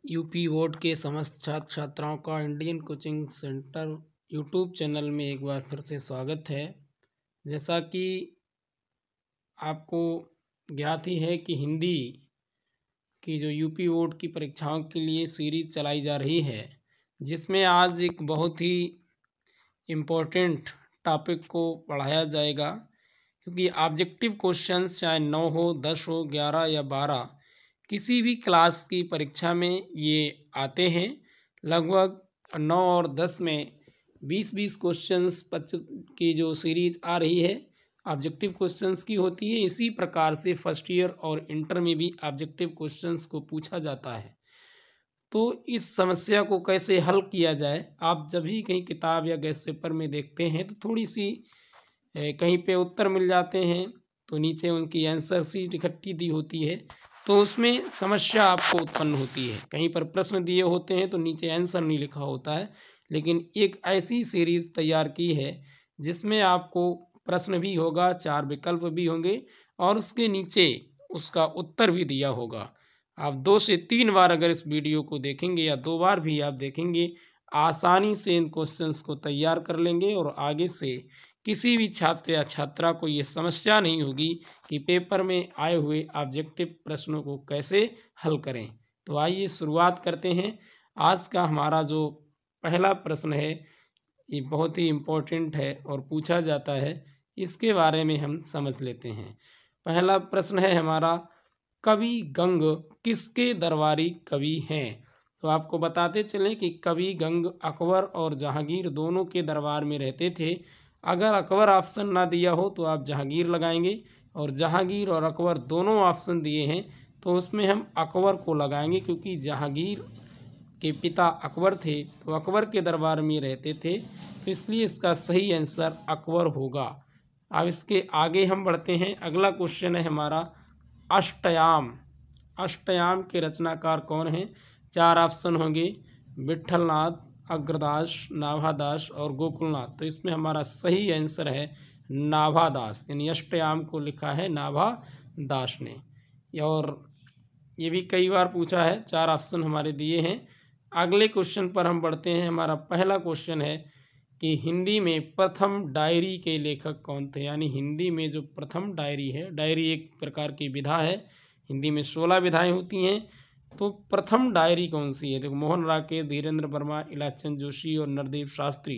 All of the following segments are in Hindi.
यूपी बोर्ड के समस्त छात्र छात्राओं का Indian coaching centre YouTube channel में एक बार फिर से स्वागत है। जैसा कि आपको ज्ञात ही है कि हिंदी की जो यूपी बोर्ड की परीक्षाओं के लिए सीरीज चलाई जा रही है, जिसमें आज एक बहुत ही इम्पोर्टेंट टॉपिक को पढ़ाया जाएगा। क्योंकि ऑब्जेक्टिव क्वेश्चंस चाहे 9 हो, 10 हो, 11 या 12 किसी भी क्लास की परीक्षा में ये आते हैं। लगभग 9 और 10 में 20-20 क्वेश्चंस की जो सीरीज आ रही है ऑब्जेक्टिव क्वेश्चंस की होती है। इसी प्रकार से फर्स्ट ईयर और इंटर में भी ऑब्जेक्टिव क्वेश्चंस को पूछा जाता है। तो इस समस्या को कैसे हल किया जाए, आप जब भी कहीं किताब या गेस्ट पेपर में देखते हैं तो थोड़ी सी कहीं पे उत्तर मिल जाते हैं तो नीचे उनकी आंसर शीट इकट्ठी दी होती है, तो उसमें समस्या आपको उत्पन्न होती है। कहीं पर प्रश्न दिए होते हैं तो नीचे आंसर नहीं लिखा होता है, लेकिन एक ऐसी सीरीज़ तैयार की है जिसमें आपको प्रश्न भी होगा, 4 विकल्प भी होंगे और उसके नीचे उसका उत्तर भी दिया होगा। आप 2 से 3 बार अगर इस वीडियो को देखेंगे या 2 बार भी आप देखेंगे, आसानी से इन क्वेश्चंस को तैयार कर लेंगे और आगे से किसी भी छात्र या छात्रा को ये समस्या नहीं होगी कि पेपर में आए हुए ऑब्जेक्टिव प्रश्नों को कैसे हल करें। तो आइए शुरुआत करते हैं। आज का हमारा जो पहला प्रश्न है ये बहुत ही इम्पोर्टेंट है और पूछा जाता है, इसके बारे में हम समझ लेते हैं। पहला प्रश्न है हमारा, कवि गंग किसके दरबारी कवि हैं? तो आपको बताते चलें कि कवि गंग अकबर और जहांगीर दोनों के दरबार में रहते थे। अगर अकबर ऑप्शन ना दिया हो तो आप जहांगीर लगाएंगे, और जहांगीर और अकबर दोनों ऑप्शन दिए हैं तो उसमें हम अकबर को लगाएंगे, क्योंकि जहांगीर के पिता अकबर थे तो अकबर के दरबार में रहते थे, तो इसलिए इसका सही आंसर अकबर होगा। अब इसके आगे हम बढ़ते हैं। अगला क्वेश्चन है हमारा, अष्टयाम। अष्टयाम के रचनाकार कौन हैं? 4 ऑप्शन होंगे, विट्ठलनाथ, अग्रदास, नाभादास और गोकुलनाथ। तो इसमें हमारा सही आंसर है नाभादास, यानी अष्टयाम को लिखा है नाभादास ने। और ये भी कई बार पूछा है, 4 ऑप्शन हमारे दिए हैं। अगले क्वेश्चन पर हम बढ़ते हैं। हमारा पहला क्वेश्चन है कि हिंदी में प्रथम डायरी के लेखक कौन थे? यानी हिंदी में जो प्रथम डायरी है, डायरी एक प्रकार की विधा है, हिंदी में 16 विधाएं होती हैं, तो प्रथम डायरी कौन सी है? देखो, मोहन राकेश, धीरेन्द्र वर्मा, इलाचंद जोशी और नरदेव शास्त्री।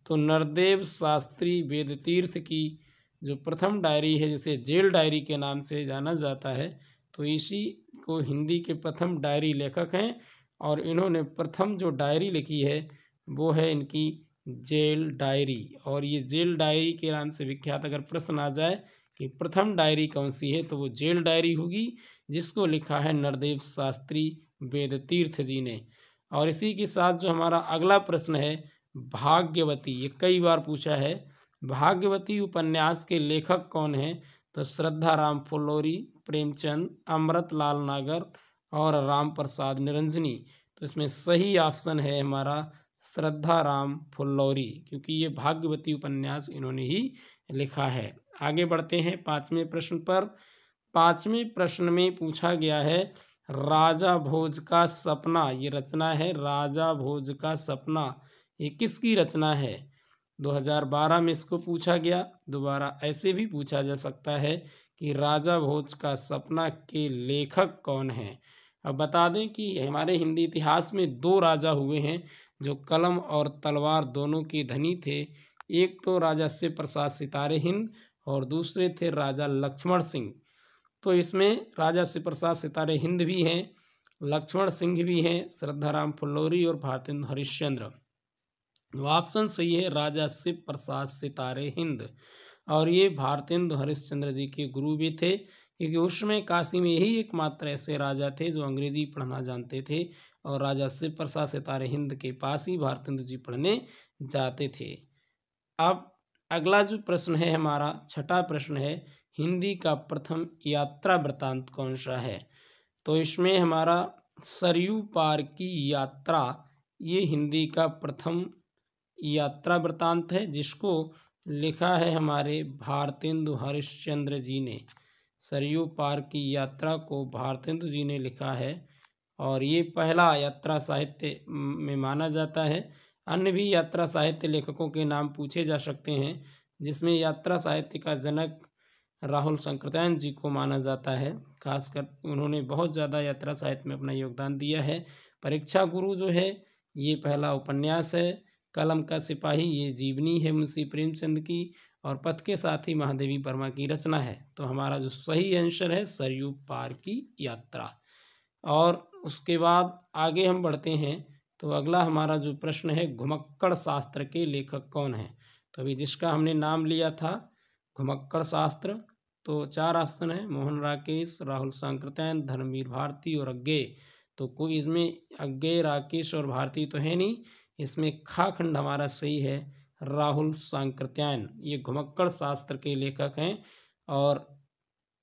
तो नरदेव शास्त्री वेदतीर्थ की जो प्रथम डायरी है, जिसे जेल डायरी के नाम से जाना जाता है, तो इसी को हिंदी के प्रथम डायरी लेखक हैं। और इन्होंने प्रथम जो डायरी लिखी है वो है इनकी जेल डायरी। और ये जेल डायरी के नाम से विख्यात अगर प्रश्न आ जाए कि प्रथम डायरी कौन सी है, तो वो जेल डायरी होगी, जिसको लिखा है नरदेव शास्त्री वेदतीर्थ जी ने। और इसी के साथ जो हमारा अगला प्रश्न है, भाग्यवती, ये कई बार पूछा है। भाग्यवती उपन्यास के लेखक कौन हैं? तो श्रद्धा राम फुल्लोरी, प्रेमचंद, अमृतलाल नागर और राम प्रसाद निरंजनी। तो इसमें सही ऑप्शन है हमारा श्रद्धा राम फुल्लौरी, क्योंकि ये भाग्यवती उपन्यास इन्होंने ही लिखा है। आगे बढ़ते हैं 5वें प्रश्न पर। 5वें प्रश्न में पूछा गया है, राजा भोज का सपना, ये रचना है राजा भोज का सपना, ये किसकी रचना है? 2012 में इसको पूछा गया। दोबारा ऐसे भी पूछा जा सकता है कि राजा भोज का सपना के लेखक कौन हैं? अब बता दें कि हमारे हिंदी इतिहास में 2 राजा हुए हैं जो कलम और तलवार दोनों के धनी थे। एक तो राजा शिव प्रसाद सितारे हिंद और दूसरे थे राजा लक्ष्मण सिंह। तो इसमें राजा शिव प्रसाद सितारे हिंद भी हैं, लक्ष्मण सिंह भी हैं, श्रद्धाराम फुल्लौरी और भारतेंदु हरिश्चंद्र। ऑप्शन सही है राजा शिव प्रसाद सितारे हिंद। और ये भारतेंदु हरिश्चंद्र जी के गुरु भी थे, क्योंकि उस समय काशी में यही एकमात्र ऐसे राजा थे जो अंग्रेजी पढ़ना जानते थे, और राजा शिव प्रसाद सितारे हिंद के पास ही भारतेंदु जी पढ़ने जाते थे। अब अगला जो प्रश्न है हमारा, छठा प्रश्न है, हिंदी का प्रथम यात्रा वृत्तांत कौन सा है? तो इसमें हमारा सरयू पार की यात्रा, ये हिंदी का प्रथम यात्रा वृत्तांत है, जिसको लिखा है हमारे भारतेंदु हरिश्चंद्र जी ने। सरयू पार की यात्रा को भारतेंदु जी ने लिखा है, और ये पहला यात्रा साहित्य में माना जाता है। अन्य भी यात्रा साहित्य लेखकों के नाम पूछे जा सकते हैं, जिसमें यात्रा साहित्य का जनक राहुल सांकृत्यायन जी को माना जाता है। खासकर उन्होंने बहुत ज़्यादा यात्रा साहित्य में अपना योगदान दिया है। परीक्षा गुरु जो है ये पहला उपन्यास है। कलम का सिपाही ये जीवनी है मुंशी प्रेमचंद की, और पथ के साथी महादेवी वर्मा की रचना है। तो हमारा जो सही आंसर है सरयू पार की यात्रा। और उसके बाद आगे हम बढ़ते हैं, तो अगला हमारा जो प्रश्न है, घुमक्कड़ शास्त्र के लेखक कौन है। तो अभी जिसका हमने नाम लिया था घुमक्कड़ शास्त्र, तो 4 ऑप्शन है, मोहन राकेश, राहुल सांकृत्यायन, धर्मवीर भारती और अज्ञेय। तो कोई इसमें अज्ञेय, राकेश और भारती तो है नहीं, इसमें खा खंड हमारा सही है, राहुल सांकृत्यायन ये घुमक्कड़ शास्त्र के लेखक हैं। और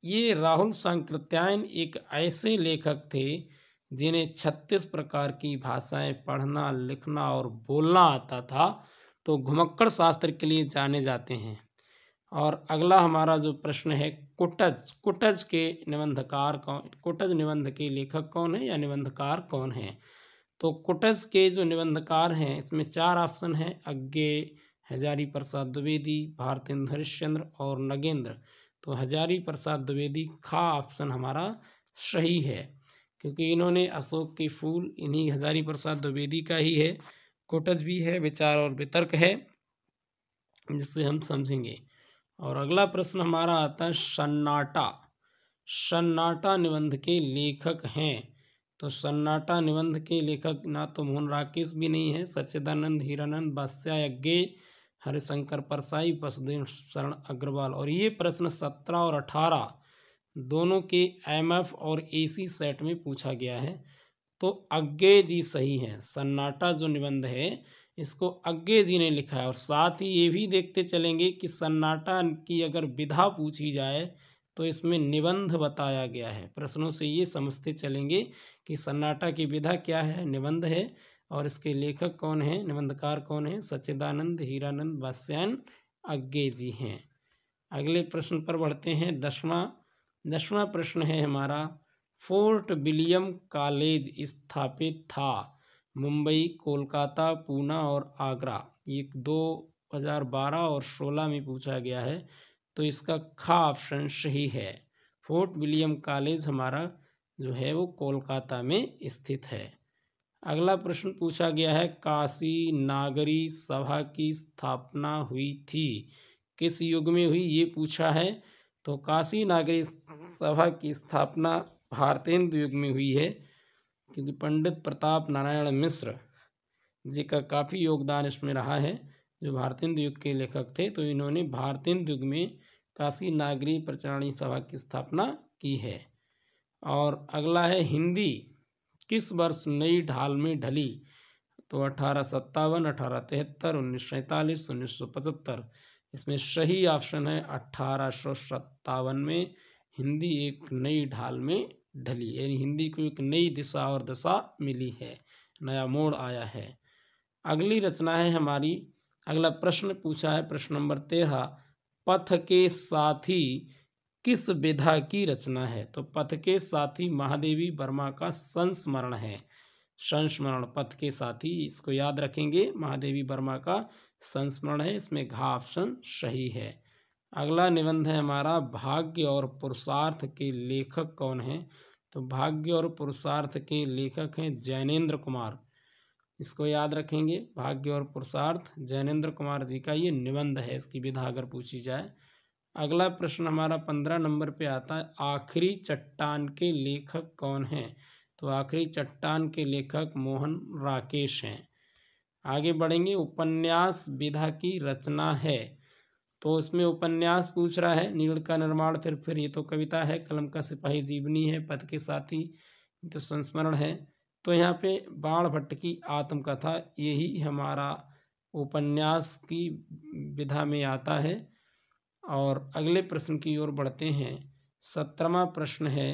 ये राहुल सांकृत्यायन एक ऐसे लेखक थे जिन्हें 36 प्रकार की भाषाएं पढ़ना, लिखना और बोलना आता था। तो घुमक्कड़ शास्त्र के लिए जाने जाते हैं। और अगला हमारा जो प्रश्न है, कुटज के निबंधकार कौन, कुटज निबंध के लेखक कौन है या निबंधकार कौन है। तो कुटज के जो निबंधकार हैं इसमें 4 ऑप्शन हैं, अज्ञेय, हजारी प्रसाद द्विवेदी, भारतेंदु हरिश्चंद्र और नगेंद्र। तो हजारी प्रसाद द्विवेदी खा ऑप्शन हमारा सही है, क्योंकि इन्होंने अशोक के फूल इन्हीं हजारी प्रसाद द्विवेदी का ही है। कुटज भी है, विचार और वितर्क है, जिससे हम समझेंगे। और अगला प्रश्न हमारा आता है सन्नाटा। सन्नाटा निबंध के लेखक हैं। तो सन्नाटा निबंध के लेखक ना तो मोहन राकेश भी नहीं है, सच्चिदानंद हीरानंद, बादशाह अज्ञेय, हरिशंकर परसाई, वसुदेव शरण अग्रवाल। और ये प्रश्न 17 और 18 दोनों के एमएफ और एसी सेट में पूछा गया है। तो अज्ञेय जी सही है। सन्नाटा जो निबंध है इसको अज्ञेय जी ने लिखा है। और साथ ही ये भी देखते चलेंगे कि सन्नाटा की अगर विधा पूछी जाए तो इसमें निबंध बताया गया है। प्रश्नों से ये समझते चलेंगे कि सन्नाटा की विधा क्या है, निबंध है। और इसके लेखक कौन है, निबंधकार कौन है, सच्चिदानंद हीरानंद बादशाह अज्ञेय जी हैं। अगले प्रश्न पर बढ़ते हैं। दसवां प्रश्न है हमारा, फोर्ट विलियम कॉलेज स्थापित था मुंबई, कोलकाता, पूना और आगरा। ये 2012 और 16 में पूछा गया है। तो इसका खा ऑप्शन सही है। फोर्ट विलियम कॉलेज हमारा जो है वो कोलकाता में स्थित है। अगला प्रश्न पूछा गया है, काशी नागरी सभा की स्थापना हुई थी किस युग में हुई, ये पूछा है। तो काशी नागरी सभा की स्थापना भारतेंदु युग में हुई है, क्योंकि पंडित प्रताप नारायण मिश्र जी का काफ़ी योगदान इसमें रहा है, जो भारतेंदु युग के लेखक थे। तो इन्होंने भारतेंदु युग में काशी नागरी प्रचारणी सभा की स्थापना की है। और अगला है, हिंदी किस वर्ष नई ढाल में ढली। तो 1857, 1873, 1947, 1975। इसमें सही ऑप्शन है 1857 में हिंदी एक नई ढाल में ढली, यानी हिंदी को एक नई दिशा और दशा मिली है, नया मोड़ आया है। अगली रचना है हमारी, अगला प्रश्न पूछा है प्रश्न नंबर 13, पथ के साथी किस विधा की रचना है। तो पथ के साथी महादेवी वर्मा का संस्मरण है। संस्मरण पथ के साथी, इसको याद रखेंगे, महादेवी वर्मा का संस्मरण है। इसमें घा ऑप्शन सही है। अगला निबंध है हमारा, भाग्य और पुरुषार्थ के लेखक कौन हैं। तो भाग्य और पुरुषार्थ के लेखक हैं जैनेन्द्र कुमार। इसको याद रखेंगे, भाग्य और पुरुषार्थ जैनेन्द्र कुमार जी का ये निबंध है, इसकी विधा अगर पूछी जाए। अगला प्रश्न हमारा 15 नंबर पे आता है, आखिरी चट्टान के लेखक कौन हैं। तो आखिरी चट्टान के लेखक मोहन राकेश हैं। आगे बढ़ेंगे, उपन्यास विधा की रचना है। तो उसमें उपन्यास पूछ रहा है, नीड़ का निर्माण, फिर ये तो कविता है, कलम का सिपाही जीवनी है, पथ के साथी तो संस्मरण है। तो यहाँ पे बाण भट्ट की आत्मकथा यही हमारा उपन्यास की विधा में आता है। और अगले प्रश्न की ओर बढ़ते हैं। 17वां प्रश्न है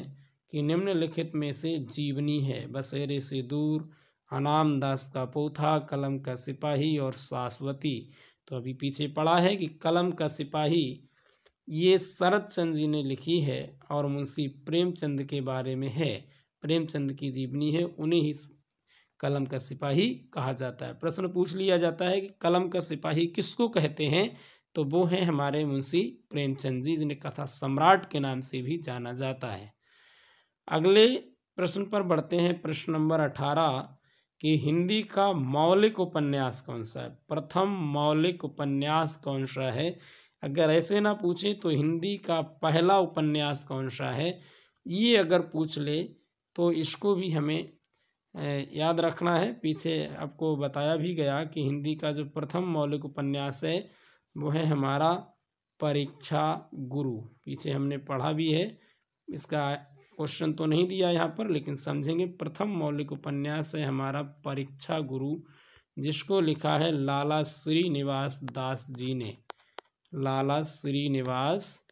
कि निम्नलिखित में से जीवनी है, बसेरे से दूर, हनाम दास का पोथा, कलम का सिपाही और शाश्वती। तो अभी पीछे पढ़ा है कि कलम का सिपाही ये शरत चंद्र जी ने लिखी है और मुंशी प्रेमचंद के बारे में है, प्रेमचंद की जीवनी है उन्हें ही कलम का सिपाही कहा जाता है। प्रश्न पूछ लिया जाता है कि कलम का सिपाही किसको कहते हैं, तो वो हैं हमारे मुंशी प्रेमचंद जी, जिन्हें कथा सम्राट के नाम से भी जाना जाता है। अगले प्रश्न पर बढ़ते हैं। प्रश्न नंबर 18 कि हिंदी का मौलिक उपन्यास कौन सा है। प्रथम मौलिक उपन्यास कौन सा है। अगर ऐसे ना पूछे तो हिंदी का पहला उपन्यास कौन सा है, ये अगर पूछ ले तो इसको भी हमें याद रखना है। पीछे आपको बताया भी गया कि हिंदी का जो प्रथम मौलिक उपन्यास है वो है हमारा परीक्षा गुरु। पीछे हमने पढ़ा भी है, इसका क्वेश्चन तो नहीं दिया यहाँ पर, लेकिन समझेंगे। प्रथम मौलिक उपन्यास है हमारा परीक्षा गुरु, जिसको लिखा है लाला श्रीनिवास दास जी ने। लाला श्रीनिवास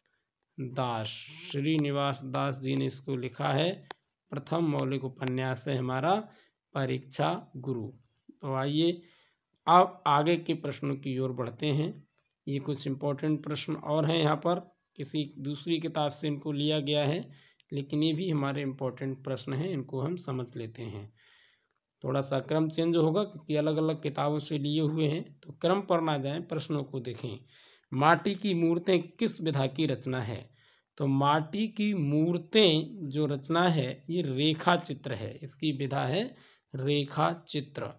दास जी ने इसको लिखा है। प्रथम मौलिक उपन्यास है हमारा परीक्षा गुरु। तो आइए अब आगे के प्रश्नों की ओर बढ़ते हैं। ये कुछ इम्पोर्टेंट प्रश्न और हैं यहाँ पर, किसी दूसरी किताब से इनको लिया गया है, लेकिन ये भी हमारे इम्पोर्टेंट प्रश्न हैं, इनको हम समझ लेते हैं। थोड़ा सा क्रम चेंज होगा क्योंकि अलग अलग किताबों से लिए हुए हैं, तो क्रम पर ना जाएं, प्रश्नों को देखें। माटी की मूर्तें किस विधा की रचना है। तो माटी की मूर्तें जो रचना है ये रेखा चित्र है, इसकी विधा है रेखा चित्र।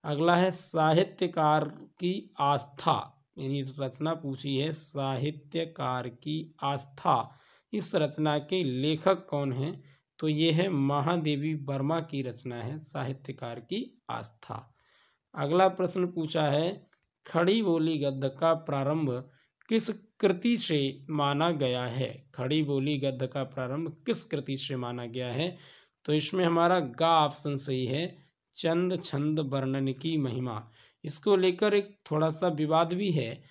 अगला है साहित्यकार की आस्था, यानी रचना पूछी है साहित्यकार की आस्था, इस रचना के लेखक कौन हैं, तो ये है महादेवी वर्मा की रचना है साहित्यकार की आस्था। अगला प्रश्न पूछा है खड़ी बोली गद्य का प्रारंभ किस कृति से माना गया है। खड़ी बोली गद्य का प्रारंभ किस कृति से माना गया है, तो इसमें हमारा गा ऑप्शन सही है, चंद छंद वर्णन की महिमा। इसको लेकर एक थोड़ा सा विवाद भी है।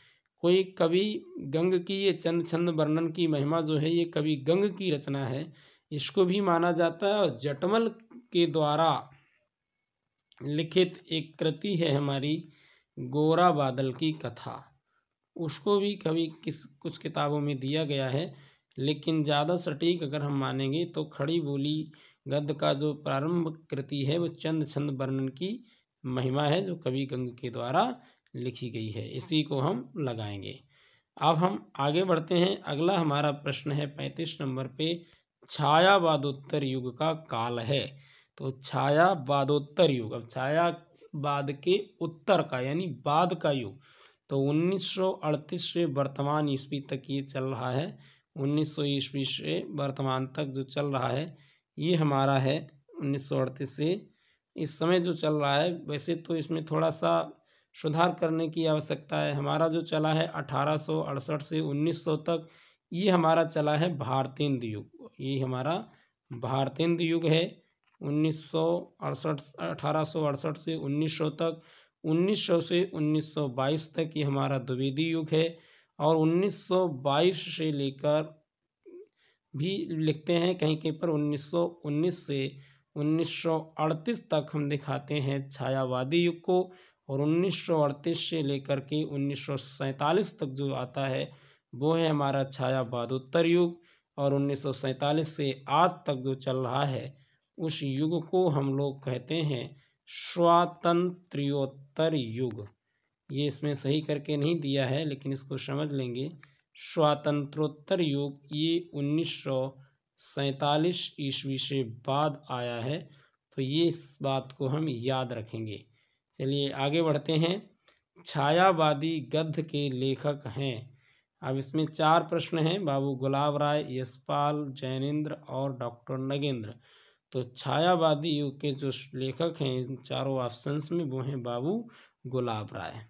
कोई कवि गंग की ये चंद छंद वर्णन की महिमा जो है ये कवि गंग की रचना है, इसको भी माना जाता है। और जटमल के द्वारा लिखित एक कृति है हमारी गोरा बादल की कथा, उसको भी कभी कुछ किताबों में दिया गया है, लेकिन ज़्यादा सटीक अगर हम मानेंगे तो खड़ी बोली गद्य का जो प्रारंभ कृति है वो चंद छंद वर्णन की महिमा है, जो कवि गंग के द्वारा लिखी गई है, इसी को हम लगाएंगे। अब हम आगे बढ़ते हैं। अगला हमारा प्रश्न है 35 नंबर पे, छायावादोत्तर युग का काल है। तो छायावादोत्तर युग, अब छायावाद के उत्तर का यानी बाद का युग, तो 1938 से वर्तमान ईस्वी तक ये चल रहा है। 1900 ईस्वी से वर्तमान तक जो चल रहा है ये हमारा है 1938 से इस समय जो चल रहा है। वैसे तो इसमें थोड़ा सा सुधार करने की आवश्यकता है। हमारा जो चला है 1868 से 1900 तक, ये हमारा चला है भारतेंदु युग। ये हमारा भारतेंदु युग है 1868 से 1900 तक। 1900 से 1922 तक ये हमारा द्विवेदी युग है। और 1922 से लेकर भी लिखते हैं कहीं कहीं पर 1919 से 1938 तक हम दिखाते हैं छायावादी युग को। और 1938 से लेकर के 1947 तक जो आता है वो है हमारा छायावादोत्तर युग। और 1947 से आज तक जो चल रहा है उस युग को हम लोग कहते हैं स्वातंत्र्योत्तर युग। ये इसमें सही करके नहीं दिया है, लेकिन इसको समझ लेंगे। स्वातंत्रोत्तर युग ये 1947 ईस्वी से बाद आया है, तो ये इस बात को हम याद रखेंगे। चलिए आगे बढ़ते हैं। छायावादी गद्य के लेखक हैं। अब इसमें 4 प्रश्न हैं, बाबू गुलाब राय, यशपाल, जैनेन्द्र और डॉक्टर नगेंद्र। तो छायावादी युग के जो लेखक हैं इन चारों ऑप्शंस में वो हैं बाबू गुलाब राय।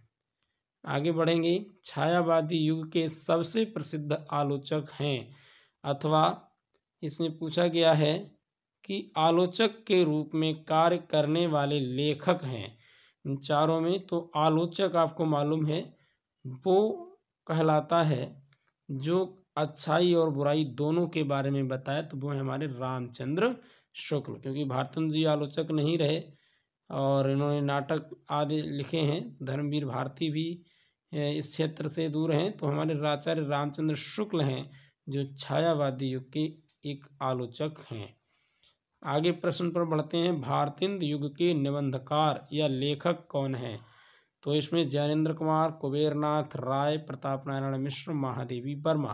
आगे बढ़ेंगे। छायावादी युग के सबसे प्रसिद्ध आलोचक हैं, अथवा इसमें पूछा गया है कि आलोचक के रूप में कार्य करने वाले लेखक हैं इन चारों में। तो आलोचक आपको मालूम है वो कहलाता है जो अच्छाई और बुराई दोनों के बारे में बताए, तो वो है हमारे रामचंद्र शुक्ल। क्योंकि भारतेंदु जी आलोचक नहीं रहे और इन्होंने नाटक आदि लिखे हैं, धर्मवीर भारती भी इस क्षेत्र से दूर हैं, तो हमारे आचार्य रामचंद्र शुक्ल हैं जो छायावादी युग के एक आलोचक हैं। आगे प्रश्न पर बढ़ते हैं। भारतेंदु युग के निबंधकार या लेखक कौन है? तो इसमें ज्ञानेंद्र कुमार, कुबेरनाथ राय, प्रताप नारायण मिश्र, महादेवी वर्मा।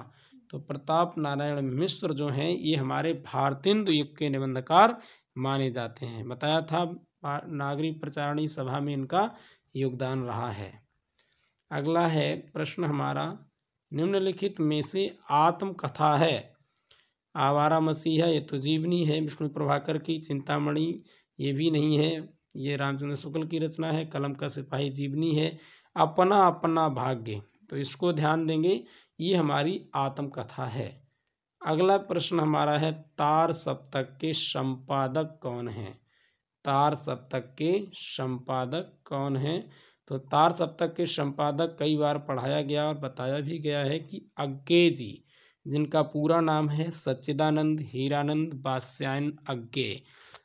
तो प्रताप नारायण मिश्र जो हैं ये हमारे भारतेंदु युग के निबंधकार माने जाते हैं। बताया था नागरिक प्रचारणी सभा में इनका योगदान रहा है। अगला है प्रश्न हमारा, निम्नलिखित में से आत्मकथा है? आवारा मसीहा, ये तो जीवनी है विष्णु प्रभाकर की। चिंतामणि ये भी नहीं है, ये रामचंद्र शुक्ल की रचना है। कलम का सिपाही जीवनी है। अपना अपना भाग्य, तो इसको ध्यान देंगे, ये हमारी आत्मकथा है। अगला प्रश्न हमारा है, तार सप्तक के संपादक कौन हैं? तार सप्तक के संपादक कौन हैं? तो तार सप्तक के संपादक कई बार पढ़ाया गया और बताया भी गया है कि अज्ञे जी, जिनका पूरा नाम है सच्चिदानंद हीरानंद वात्स्यायन अज्ञे।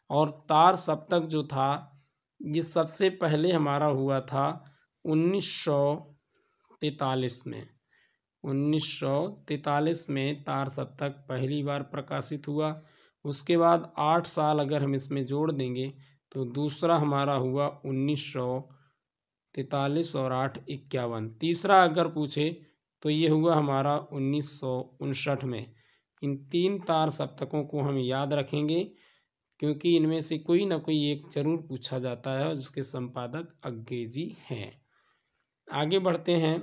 और तार सप्तक जो था ये सबसे पहले हमारा हुआ था 1943 में। 1943 में तार सप्तक पहली बार प्रकाशित हुआ। उसके बाद 8 साल अगर हम इसमें जोड़ देंगे तो दूसरा हमारा हुआ 1943 और 8 51। तीसरा अगर पूछे तो ये हुआ हमारा 1959 में। इन 3 तार सप्तकों को हम याद रखेंगे क्योंकि इनमें से कोई ना कोई एक जरूर पूछा जाता है और जिसके संपादक अज्ञे जी हैं। आगे बढ़ते हैं।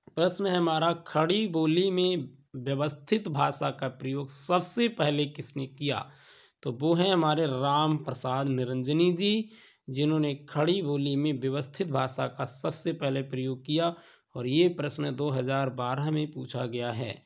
प्रश्न है हमारा, खड़ी बोली में व्यवस्थित भाषा का प्रयोग सबसे पहले किसने किया? तो वो हैं हमारे राम प्रसाद निरंजनी जी, जिन्होंने खड़ी बोली में व्यवस्थित भाषा का सबसे पहले प्रयोग किया और ये प्रश्न 2012 में पूछा गया है।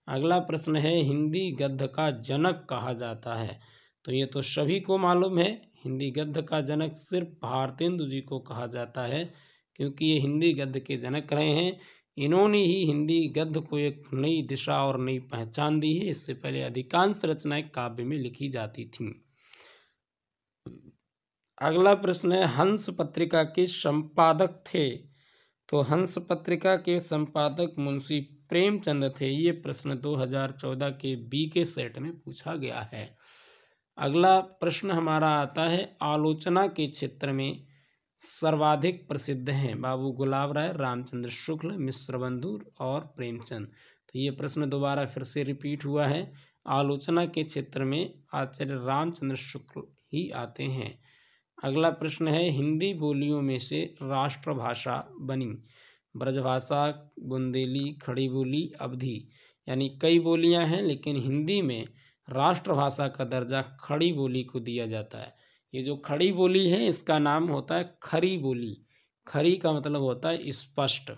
अगला प्रश्न है, हिंदी गद्य का जनक कहा जाता है? तो ये तो सभी को मालूम है, हिंदी गद्य का जनक सिर्फ भारतेंदु जी को कहा जाता है क्योंकि ये हिंदी गद्य के जनक रहे हैं। इन्होंने ही हिंदी गद्य को एक नई दिशा और नई पहचान दी है। इससे पहले अधिकांश रचनाएं काव्य में लिखी जाती थीं। अगला प्रश्न है, हंस पत्रिका के संपादक थे? तो हंस पत्रिका के संपादक मुंशी प्रेमचंद थे। ये प्रश्न 2014 के बीके सेट में पूछा गया है। अगला प्रश्न हमारा आता है, आलोचना के क्षेत्र में सर्वाधिक प्रसिद्ध हैं बाबू गुलाब राय, रामचंद्र शुक्ल, मिश्रबंधु और प्रेमचंद। तो ये प्रश्न दोबारा फिर से रिपीट हुआ है। आलोचना के क्षेत्र में आचार्य रामचंद्र शुक्ल ही आते हैं। अगला प्रश्न है, हिंदी बोलियों में से राष्ट्रभाषा बनी? ब्रजभाषा, बुंदेली, खड़ी बोली, अवधी, यानी कई बोलियां हैं लेकिन हिंदी में राष्ट्रभाषा का दर्जा खड़ी बोली को दिया जाता है। ये जो खड़ी बोली है इसका नाम होता है खरी बोली। खरी का मतलब होता है स्पष्ट।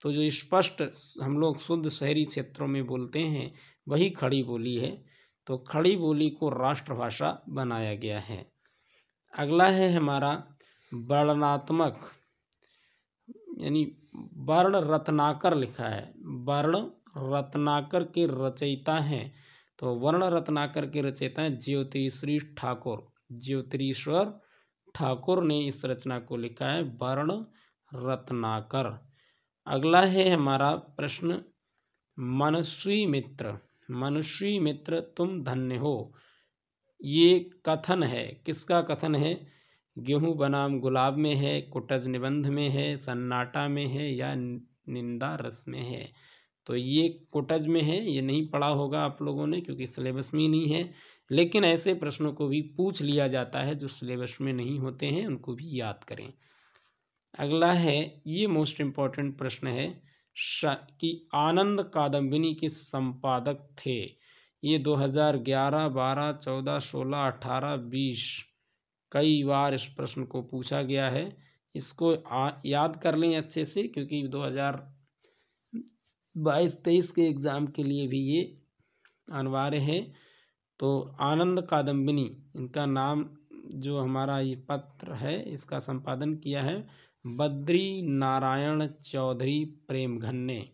तो जो स्पष्ट हम लोग शुद्ध शहरी क्षेत्रों में बोलते हैं वही खड़ी बोली है। तो खड़ी बोली को राष्ट्रभाषा बनाया गया है। अगला है हमारा वर्णनात्मक, यानी वर्ण रत्नाकर लिखा है। वर्ण रत्नाकर के रचयिता हैं। तो वर्ण रत्नाकर के रचयिता हैं ज्योतिश्री ठाकुर। ज्योतिश्वर ठाकुर ने इस रचना को लिखा है, वर्ण रत्नाकर। अगला है हमारा प्रश्न, मनस्वी मित्र, मनस्वी मित्र तुम धन्य हो, ये कथन है, किसका कथन है? गेहूं बनाम गुलाब में है, कुटज निबंध में है, सन्नाटा में है या निंदा रस में है? तो ये कुटज में है। ये नहीं पढ़ा होगा आप लोगों ने क्योंकि सिलेबस में नहीं है, लेकिन ऐसे प्रश्नों को भी पूछ लिया जाता है जो सिलेबस में नहीं होते हैं, उनको भी याद करें। अगला है, ये मोस्ट इम्पॉर्टेंट प्रश्न है कि आनंद कादम्बिनी के संपादक थे? ये 2011, 12, 14, 16, 18, 20 कई बार इस प्रश्न को पूछा गया है। इसको याद कर लें अच्छे से क्योंकि 2022-23 के एग्ज़ाम के लिए भी ये अनिवार्य है। तो आनंद कादम्बिनी, इनका नाम जो हमारा ये पत्र है इसका संपादन किया है बद्री नारायण चौधरी प्रेमघन ने।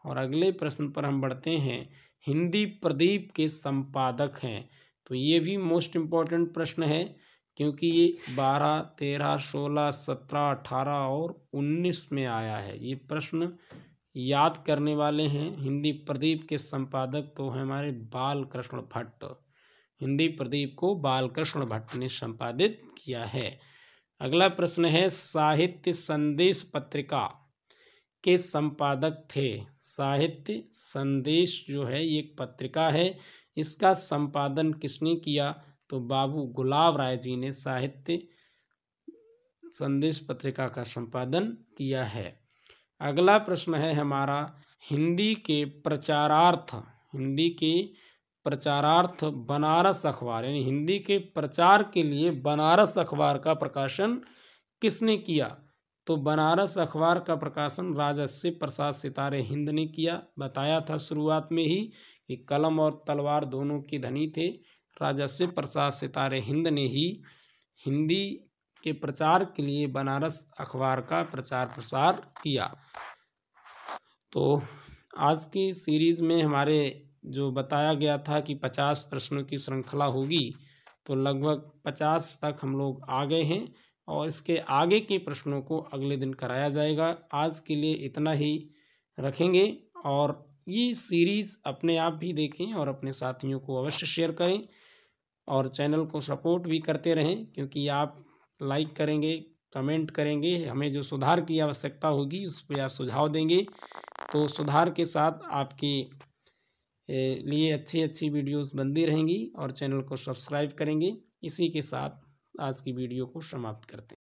और अगले प्रश्न पर हम बढ़ते हैं, हिंदी प्रदीप के संपादक हैं? तो ये भी मोस्ट इम्पॉर्टेंट प्रश्न है क्योंकि ये 12, 13, 16, 17, 18 और 19 में आया है। ये प्रश्न याद करने वाले हैं। हिंदी प्रदीप के संपादक तो हैं हमारे बाल कृष्ण भट्ट। हिंदी प्रदीप को बालकृष्ण भट्ट ने संपादित किया है। अगला प्रश्न है, साहित्य संदेश पत्रिका के संपादक थे। साहित्य संदेश जो है ये एक पत्रिका है, इसका संपादन किसने किया? तो बाबू गुलाब राय जी ने साहित्य संदेश पत्रिका का संपादन किया है। अगला प्रश्न है हमारा, हिंदी के प्रचारार्थ बनारस अखबार, यानी हिंदी के प्रचार के लिए बनारस अखबार का प्रकाशन किसने किया? तो बनारस अखबार का प्रकाशन राजर्षि प्रसाद सितारे हिंद ने किया। बताया था शुरुआत में ही कि कलम और तलवार दोनों के धनी थे। राजर्षि प्रसाद सितारे हिंद ने ही हिंदी के प्रचार के लिए बनारस अखबार का प्रचार प्रसार किया। तो आज की सीरीज़ में हमारे जो बताया गया था कि 50 प्रश्नों की श्रृंखला होगी, तो लगभग 50 तक हम लोग आ गए हैं और इसके आगे के प्रश्नों को अगले दिन कराया जाएगा। आज के लिए इतना ही रखेंगे और ये सीरीज़ अपने आप भी देखें और अपने साथियों को अवश्य शेयर करें और चैनल को सपोर्ट भी करते रहें, क्योंकि आप लाइक करेंगे, कमेंट करेंगे, हमें जो सुधार की आवश्यकता होगी उस पर आप सुझाव देंगे, तो सुधार के साथ आपके लिए अच्छी वीडियोस बनती रहेंगी और चैनल को सब्सक्राइब करेंगे। इसी के साथ आज की वीडियो को समाप्त करते हैं।